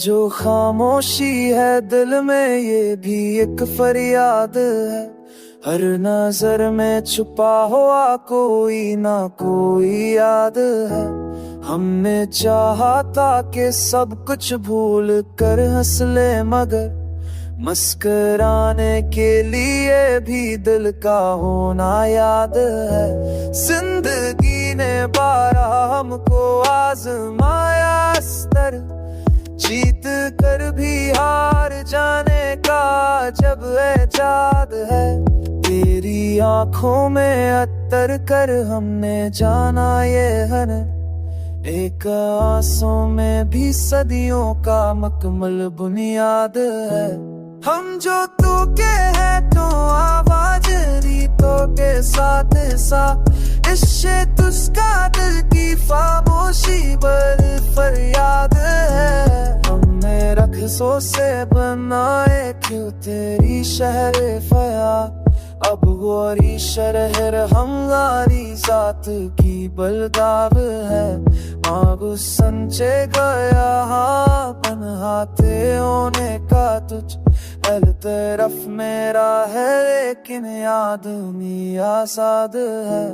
जो खामोशी है दिल में ये भी एक फरियाद है। हर नजर में छुपा हुआ कोई ना कोई याद है। हमने चाहा था कि सब कुछ भूल कर हंस ले, मगर मुस्कुराने के लिए भी दिल का होना याद है। जिंदगी ने बारह हमको आजमाया अस्तर, जीत कर भी हार जाने का जब ऐजाद है। तेरी आंखों में अत्तर कर हमने जाना ये हर एक आंसू में भी सदियों का मकमल बुनियाद है। हम जो तू के है तो आवाज रीतों के साथ सा इश्क़ तुझका दिल की खामोशी पर फरियाद है। हमने रख्सों से बनाए क्यों तेरी शहर फया, अब गोरी शरहर हमारी जात की बलदाव है। मागू संचे गया हाँ पनहाते होने का तुझ हर तरफ मेरा है, लेकिन याद में आजाद है।